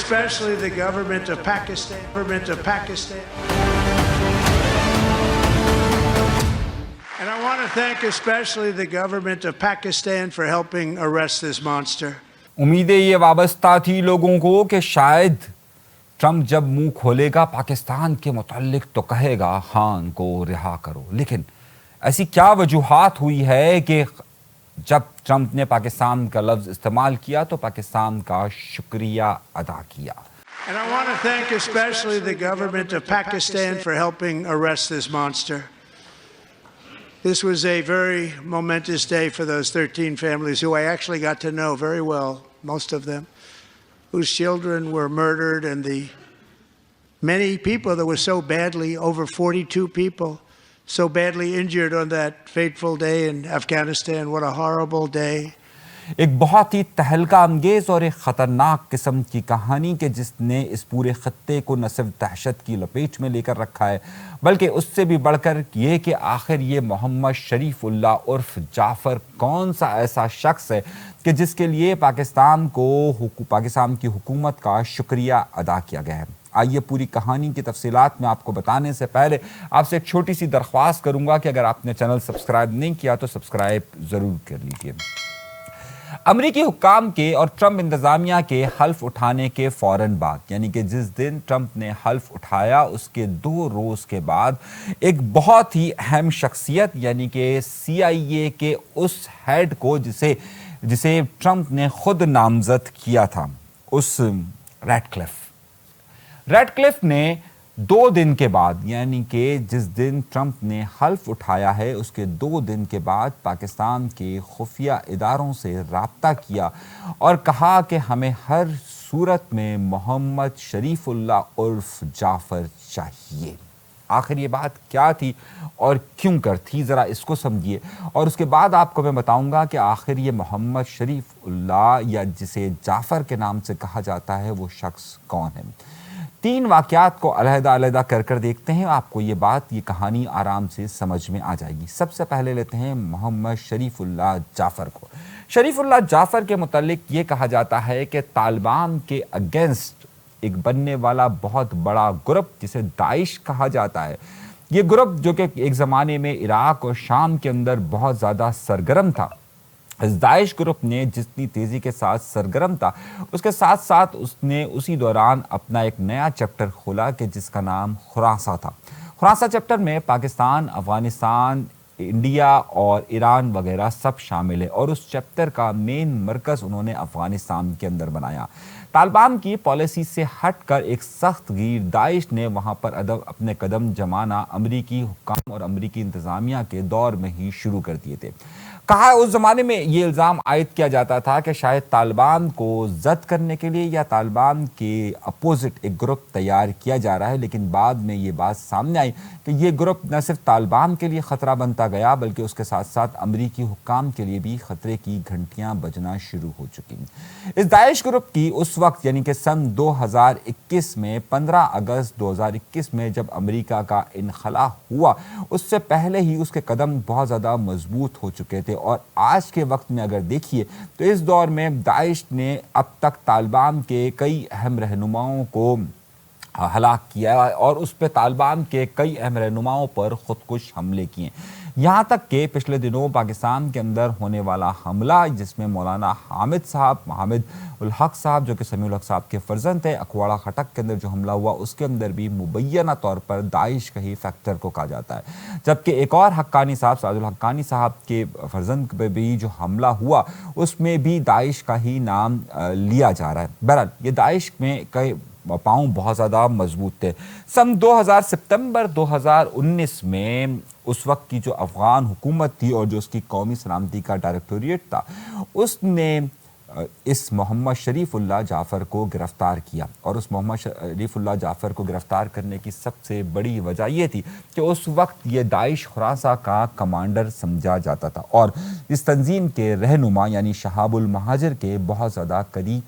especially the government of Pakistan. And I want to thank especially the government of Pakistan for helping arrest this monster. उम्मीदें ये वाबस्ता थी लोगों को कि शायद ट्रंप जब मुंह खोलेगा पाकिस्तान के मुतालिक तो कहेगा खान को रिहा करो, लेकिन ऐसी क्या वजूहात हुई है कि जब ट्रंप ने पाकिस्तान का लफ्ज़ इस्तेमाल किया तो पाकिस्तान का शुक्रिया अदा किया. And I want to thank especially the government of Pakistan for helping arrest this monster. This was a very momentous day for those 13 families who I actually got to know very well, most of them, whose children were murdered, and the many people that were so badly, over 42 people, so badly injured on that fateful day in Afghanistan. What a horrible day. एक बहुत ही तहलका अंगेज और एक ख़तरनाक किस्म की कहानी के जिसने इस पूरे खत्ते को न सिर्फ दहशत की लपेट में लेकर रखा है, बल्कि उससे भी बढ़कर ये कि आखिर ये मोहम्मद शरीफुल्लाह उर्फ जाफ़र कौन सा ऐसा शख्स है कि जिसके लिए पाकिस्तान की हुकूमत का शुक्रिया अदा किया गया है. आइए पूरी कहानी की तफसीलात में आपको बताने से पहले आपसे एक छोटी सी दरख्वास्त करूंगा कि अगर आपने चैनल सब्सक्राइब नहीं किया तो सब्सक्राइब ज़रूर कर लीजिए. अमरीकी हुक्काम के और ट्रंप इंतज़ामिया के हल्फ उठाने के फ़ौरन बाद, यानी कि जिस दिन ट्रंप ने हल्फ उठाया उसके 2 रोज़ के बाद एक बहुत ही अहम शख्सियत यानी कि CIA के उस हेड को जिसे ट्रंप ने खुद नामज़द किया था, उस रैटक्लिफ ने 2 दिन के बाद, यानी कि जिस दिन ट्रंप ने हल्फ उठाया है उसके 2 दिन के बाद पाकिस्तान के खुफिया इदारों से राब्ता किया और कहा कि हमें हर सूरत में मोहम्मद शरीफुल्लाह उर्फ जाफ़र चाहिए. आखिर ये बात क्या थी और क्यों कर थी, ज़रा इसको समझिए और उसके बाद आपको मैं बताऊंगा कि आखिर ये मोहम्मद शरीफुल्लाह या जिसे जाफ़र के नाम से कहा जाता है वो शख्स कौन है. 3 वाक़यात को अलहदा कर देखते हैं, आपको ये कहानी आराम से समझ में आ जाएगी. सबसे पहले लेते हैं मोहम्मद शरीफुल्लाह जाफ़र को. शरीफुल्लाह जाफ़र के मुतालिक ये कहा जाता है कि तालिबान के अगेंस्ट एक बनने वाला बहुत बड़ा ग्रुप जिसे दाइश कहा जाता है, ये ग्रुप जो कि एक ज़माने में इराक़ और शाम के अंदर बहुत ज़्यादा सरगर्म था, इस दाइश ग्रुप ने जितनी तेज़ी के साथ सरगर्म था उसके साथ साथ उसने उसी दौरान अपना एक नया चैप्टर खोला कि जिसका नाम खुरासा था. खुरासा चैप्टर में पाकिस्तान, अफ़गानिस्तान, इंडिया और ईरान वगैरह सब शामिल है और उस चैप्टर का मेन मरकज़ उन्होंने अफ़गानिस्तान के अंदर बनाया. तालिबान की पॉलिसी से हटकर एक सख्त गिर दाइश ने वहाँ पर अपने कदम जमाना अमरीकी हुक्काम और अमरीकी इंतज़ामिया के दौर में ही शुरू कर दिए थे. कहा उस ज़माने में ये इल्ज़ाम आयद किया जाता था कि शायद तालिबान को ज़द करने के लिए या तालिबान के अपोजिट एक ग्रुप तैयार किया जा रहा है, लेकिन बाद में ये बात सामने आई कि ये ग्रुप न सिर्फ तालिबान के लिए ख़तरा बनता गया बल्कि उसके साथ साथ अमरीकी हुक्काम के लिए भी ख़तरे की घंटियाँ बजना शुरू हो चुकी. इस दाइश ग्रुप की उस वक्त यानी कि सन 2021 में 15 अगस्त 2021 में जब अमेरिका का इनखला हुआ उससे पहले ही उसके कदम बहुत ज़्यादा मजबूत हो चुके थे और आज के वक्त में अगर देखिए तो इस दौर में दाइश ने अब तक तालिबान के कई अहम रहनुमाओं को हलाक किया और उस पर तालिबान के कई अहम रहनुमाओं पर खुदकुश हमले किए. यहाँ तक कि पिछले दिनों पाकिस्तान के अंदर होने वाला हमला जिसमें मौलाना हामिद साहब, हामिद उल हक साहब जो कि समीउल हक साहब के फर्जंद थे, अखवाड़ा खटक के अंदर जो हमला हुआ उसके अंदर भी मुबैना तौर पर दाइश का ही फैक्टर को कहा जाता है. जबकि एक और हक्कानी साहब, साजुल हक्कानी साहब के फर्जंद पे भी जो हमला हुआ उसमें भी दाइश का ही नाम लिया जा रहा है. बहरहाल ये दाइश में कई पाँव बहुत ज़्यादा मजबूत थे. सन सितंबर 2019 में उस वक्त की जो अफ़गान हुकूमत थी और जो उसकी कौमी सलामती का डायरेक्टोरेट था उसने इस मोहम्मद शरीफुल्लाह जाफ़र को गिरफ़्तार किया और उस मोहम्मद शरीफुल्लाह जाफ़र को गिरफ़्तार करने की सबसे बड़ी वजह ये थी कि उस वक्त ये दाइश खुरासा का कमांडर समझा जाता था और इस तंजीम के रहनुमा यानी शहाबुल महाजिर के बहुत ज़्यादा करीब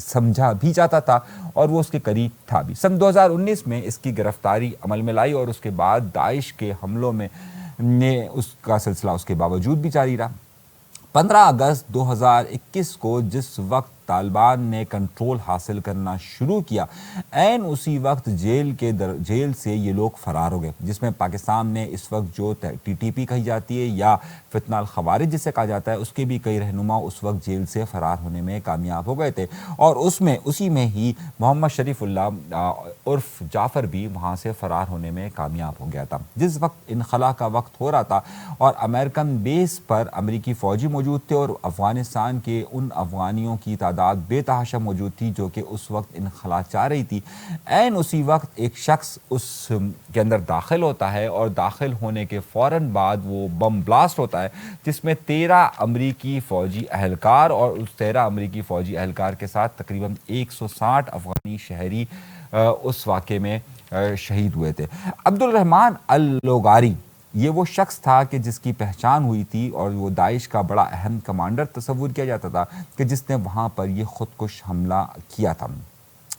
समझा भी जाता था और वो उसके करीब था भी. सन 2019 में इसकी गिरफ्तारी अमल में लाई और उसके बाद दाइश के हमलों में उसका सिलसिला उसके बावजूद भी जारी रहा. 15 अगस्त 2021 को जिस वक्त طالبان نے کنٹرول حاصل کرنا شروع کیا، عین اسی وقت جیل سے یہ لوگ فرار ہو گئے، جس میں پاکستان میں اس وقت جو ٹی ٹی پی کہی جاتی ہے یا فتنہ الخوارج جسے کہا جاتا ہے، اس کے بھی کئی رہنما اس وقت جیل سے فرار ہونے میں کامیاب ہو گئے تھے، اور اسی میں ہی محمد شریف اللہ عرف جعفر بھی وہاں سے فرار ہونے میں کامیاب ہو گیا تھا۔ جس وقت انخلا کا وقت ہو رہا تھا اور امریکن بیس پر امریکی فوجی موجود تھے اور افغانستان کے ان افغانیوں کی تعداد بے تحاشا موجود تھی جو کہ اس وقت انخلا چاہ رہی تھی، عین اسی وقت ایک شخص اس کے اندر داخل ہوتا ہے، اور داخل ہونے کے فوراً بعد وہ بم بلاسٹ ہوتا ہے جس میں 13 امریکی فوجی اہلکار اور اس 13 امریکی فوجی اہلکار کے ساتھ تقریباً 160 افغانی شہری اس واقعے میں شہید ہوئے تھے۔ عبدالرحمن اللوگاری یہ وہ شخص تھا کہ جس کی پہچان ہوئی تھی، اور وہ داعش کا بڑا اہم کمانڈر تصور کیا جاتا تھا کہ جس نے وہاں پر یہ خودکش حملہ کیا تھا۔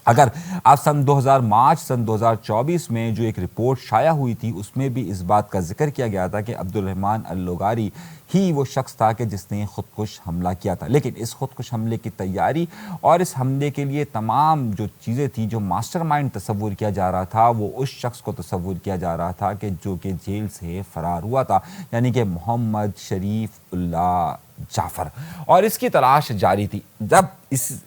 اگر آپ سن 2024 میں جو ایک رپورٹ شائع ہوئی تھی، اس میں بھی اس بات کا ذکر کیا گیا تھا کہ عبدالرحمن اللوگاری ہی وہ شخص تھا کہ جس نے خودکش حملہ کیا تھا، لیکن اس خودکش حملے کی تیاری اور اس حملے کے لیے تمام جو چیزیں تھیں، جو ماسٹر مائنڈ تصور کیا جا رہا تھا، وہ اس شخص کو تصور کیا جا رہا تھا کہ جو کہ جیل سے فرار ہوا تھا، یعنی کہ محمد شریف اللہ جعفر، اور اس کی تلاش جاری تھی۔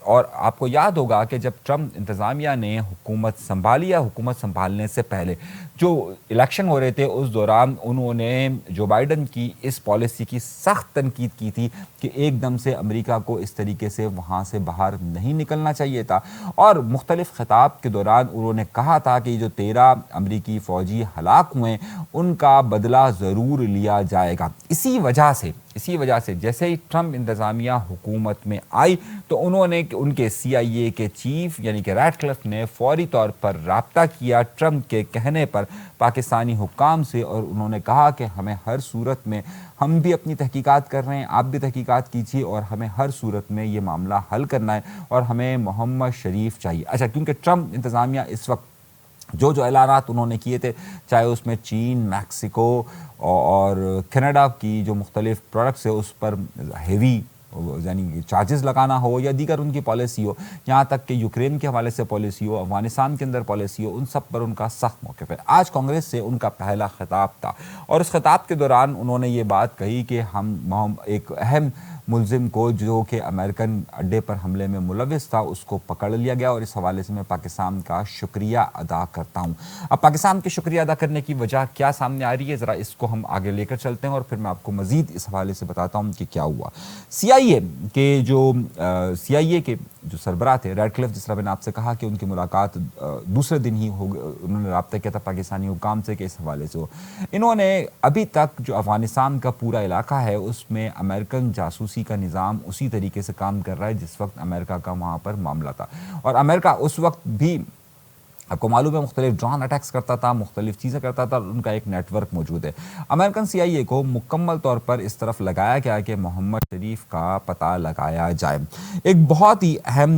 اور آپ کو یاد ہوگا کہ جب ٹرمپ انتظامیہ نے حکومت سنبھالی یا حکومت سنبھالنے سے پہلے جو الیکشن ہو رہے تھے، اس دوران انہوں نے جو بائیڈن کی اس پالیسی کی سخت تنقید کی تھی کہ ایک دم سے امریکہ کو اس طریقے سے وہاں سے باہر نہیں نکلنا چاہیے تھا، اور مختلف خطاب کے دوران انہوں نے کہا تھا کہ جو 13 امریکی فوجی ہلاک ہوئے ان کا بدلہ ضرور لیا جائے گا۔ اسی وجہ سے جیسے ہی ٹرمپ انتظامیہ حکومت میں آئی تو انہوں نے ان کے CIA کے چیف یعنی کہ ریڈ کلف نے فوری طور پر رابطہ کیا ٹرمپ کے کہنے پر پاکستانی حکام سے، اور انہوں نے کہا کہ ہمیں ہر صورت میں، ہم بھی اپنی تحقیقات کر رہے ہیں، آپ بھی تحقیقات کیجیے، اور ہمیں ہر صورت میں یہ معاملہ حل کرنا ہے اور ہمیں محمد شریف چاہیے۔ اچھا، کیونکہ ٹرمپ انتظامیہ اس وقت جو اعلانات انہوں نے کیے تھے، چاہے اس میں چین، میکسیکو اور کینیڈا کی جو مختلف پروڈکٹس ہے اس پر ہیوی یعنی چارجز لگانا ہو، یا دیگر ان کی پالیسی ہو، یہاں تک کہ یوکرین کے حوالے سے پالیسی ہو، افغانستان کے اندر پالیسی ہو، ان سب پر ان کا سخت موقف ہے۔ آج کانگریس سے ان کا پہلا خطاب تھا، اور اس خطاب کے دوران انہوں نے یہ بات کہی کہ ہم ایک اہم ملزم کو جو کہ امریکن اڈے پر حملے میں ملوث تھا اس کو پکڑ لیا گیا، اور اس حوالے سے میں پاکستان کا شکریہ ادا کرتا ہوں۔ اب پاکستان کے شکریہ ادا کرنے کی وجہ کیا سامنے آ رہی ہے، ذرا اس کو ہم آگے لے کر چلتے ہیں، اور پھر میں آپ کو مزید اس حوالے سے بتاتا ہوں کہ کیا ہوا۔ CIA کے جو سربراہ تھے ریڈ کلف، جس طرح میں نے آپ سے کہا کہ ان کی ملاقات دوسرے دن ہی انہوں نے رابطہ کیا تھا پاکستانی حکام سے کہ اس حوالے سے ہو۔ انہوں نے ابھی تک جو افغانستان کا پورا علاقہ ہے اس میں امریکن جاسوسی کا نظام اسی طریقے سے کام کر رہا ہے جس وقت امریکہ کا وہاں پر معاملہ تھا، اور امریکہ اس وقت بھی آپ کو معلوم ہے مختلف ڈرون اٹیکس کرتا تھا، مختلف چیزیں کرتا تھا، ان کا ایک نیٹ ورک موجود ہے۔ امریکن CIA کو مکمل طور پر اس طرف لگایا گیا کہ محمد شریف کا پتہ لگایا جائے۔ ایک بہت ہی اہم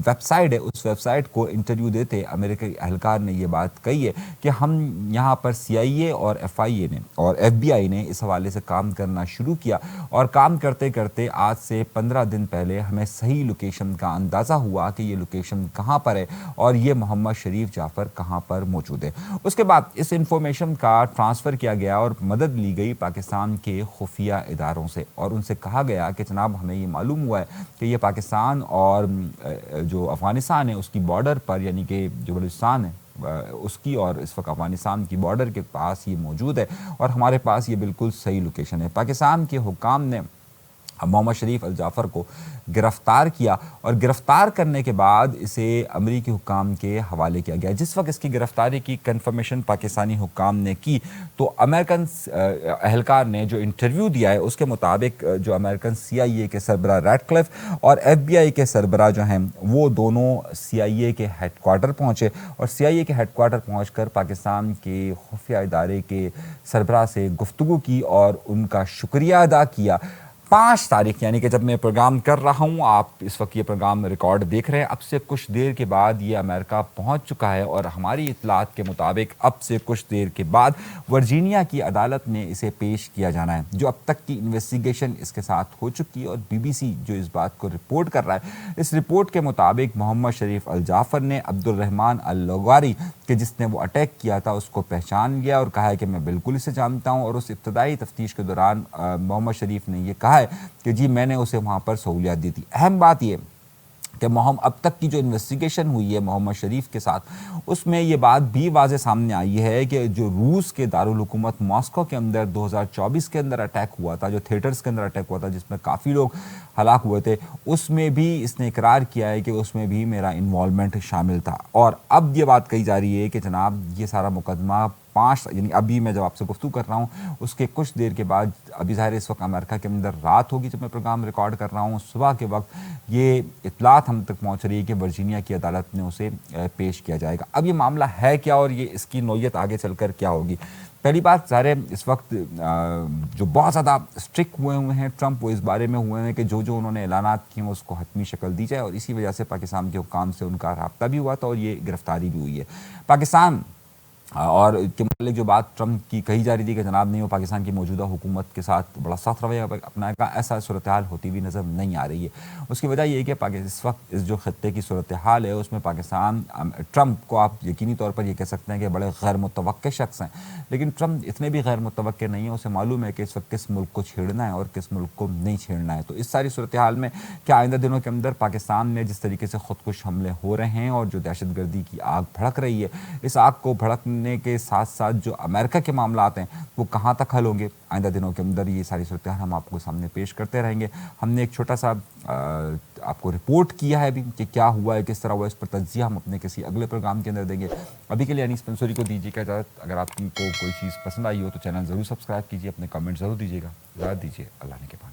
ویب سائٹ ہے، اس ویب سائٹ کو انٹرویو دیتے امریکی اہلکار نے یہ بات کہی ہے کہ ہم یہاں پر CIA اور FIA نے اور FBI نے اس حوالے سے کام کرنا شروع کیا، اور کام کرتے کرتے آج سے 15 دن پہلے ہمیں صحیح لوکیشن کا اندازہ ہوا کہ یہ لوکیشن کہاں پر ہے اور یہ محمد شریف جعفر کہاں پر موجود ہے۔ اس کے بعد اس انفارمیشن کا ٹرانسفر کیا گیا اور مدد لی گئی پاکستان کے خفیہ اداروں سے، اور ان سے کہا گیا کہ جناب ہمیں یہ معلوم ہوا ہے کہ یہ پاکستان اور جو افغانستان ہے اس کی بارڈر پر، یعنی کہ جو بلوچستان ہے اس کی اور اس وقت افغانستان کی بارڈر کے پاس یہ موجود ہے، اور ہمارے پاس یہ بالکل صحیح لوکیشن ہے۔ پاکستان کے حکام نے محمد شریف الجعفر کو گرفتار کیا، اور گرفتار کرنے کے بعد اسے امریکی حکام کے حوالے کیا گیا۔ جس وقت اس کی گرفتاری کی کنفرمیشن پاکستانی حکام نے کی تو امریکن اہلکار نے جو انٹرویو دیا ہے اس کے مطابق جو امریکن CIA کے سربراہ ریڈ کلف اور FBI کے سربراہ جو ہیں وہ دونوں CIA کے ہیڈ کوارٹر پہنچے، اور CIA کے ہیڈ کوارٹر پہنچ کر پاکستان کے خفیہ ادارے کے سربراہ سے گفتگو کی اور ان کا شکریہ ادا کیا۔ 5 तारीख यानी कि जब मैं प्रोग्राम कर रहा हूँ, आप इस वक्त ये प्रोग्राम रिकॉर्ड देख रहे हैं, अब से कुछ देर के बाद ये अमेरिका पहुँच चुका है और हमारी इतलात के मुताबिक अब से कुछ देर के बाद वर्जीनिया की अदालत में इसे पेश किया जाना है। जो अब तक की इन्वेस्टिगेशन इसके साथ हो चुकी है और BBC जो इस बात को रिपोर्ट कर रहा है, इस रिपोर्ट के मुताबिक मोहम्मद शरीफ अल जाफ़र ने अब्दुल रहमान अल लगारी कि जिसने वो अटैक किया था उसको पहचान लिया और कहा है कि मैं बिल्कुल इसे जानता हूँ। और उस इब्तदाई तफ्तीश के दौरान मोहम्मद शरीफ ने ये कहा है कि जी मैंने उसे वहाँ पर सहूलियत दी थी। अहम बात ये कि अब तक की जो इन्वेस्टिगेशन हुई है मोहम्मद शरीफ के साथ, उसमें ये बात भी वाज़े सामने आई है कि जो रूस के दारुल हुकूमत मॉस्को के अंदर 2024 के अंदर अटैक हुआ था, जो थिएटर्स के अंदर अटैक हुआ था जिसमें काफ़ी लोग हलाक हुए थे, उसमें भी इसने इकरार किया है कि उसमें भी मेरा इन्वॉल्वमेंट शामिल था। और अब ये बात कही जा रही है कि जनाब ये सारा मुकदमा 5 यानी अभी मैं जब आपसे गुफ्तगू कर रहा हूँ उसके कुछ देर के बाद, अभी ज़ाहिर इस वक्त अमेरिका के अंदर रात होगी जब मैं प्रोग्राम रिकॉर्ड कर रहा हूँ, सुबह के वक्त ये इतलात हम तक पहुँच रही है कि वर्जीनिया की अदालत में उसे पेश किया जाएगा। अब ये मामला है क्या और ये इसकी नौयत आगे चलकर क्या होगी? पहली बात, ज़ाहिर इस वक्त जो बहुत ज़्यादा स्ट्रिक्ट हुए हैं ट्रंप, वो इस बारे में हुए हैं कि जो जो उन्होंने ऐलानात किए उसको हतमी शक्ल दी जाए और इसी वजह से पाकिस्तान के हुक्काम से उनका रब्ता भी हुआ था और ये गिरफ्तारी भी हुई है। पाकिस्तान और के मतलब जो बात ट्रंप की कही जा रही थी कि जनाब नहीं वो पाकिस्तान की मौजूदा हुकूमत के साथ बड़ा सख्त रवैया अपनाएगा, ऐसा सूरत हाल होती हुई नज़र नहीं आ रही है। उसकी वजह यह है कि इस वक्त इस जो खत्ते की सूरत हाल है उसमें पाकिस्तान, ट्रंप को आप यकीनी तौर पर यह कह सकते हैं कि बड़े गैर मुतवक्के शख्स हैं, लेकिन ट्रंप इतने भी गैर मुतवक्के नहीं है। उसे मालूम है कि इस वक्त किस मुल्क को छेड़ना है और किस मुल्क को नहीं छेड़ना है। तो इस सारी सूरत हाल में क्या आइंदा दिनों के अंदर पाकिस्तान में जिस तरीके से खुदकुश हमले हो रहे हैं और जो दहशतगर्दी की आग भड़क रही है, इस आग को भड़कने के साथ साथ जो अमेरिका के मामला आते हैं वो कहाँ तक हल होंगे, आइंदा दिनों के अंदर ये सारी सूरत हम आपको सामने पेश करते रहेंगे। हमने एक छोटा सा आपको रिपोर्ट किया है अभी कि क्या हुआ है, किस तरह हुआ, इस पर तज्जिया हम अपने किसी अगले प्रोग्राम के अंदर देंगे। अभी के लिए अनीस पंसूरी को दीजिएगा इजाज़त। अगर आपको कोई चीज़ पसंद आई हो तो चैनल ज़रूर सब्सक्राइब कीजिए, अपने कमेंट ज़रूर दीजिएगा। इजाज़त दीजिए, अल्लाह ने के पास।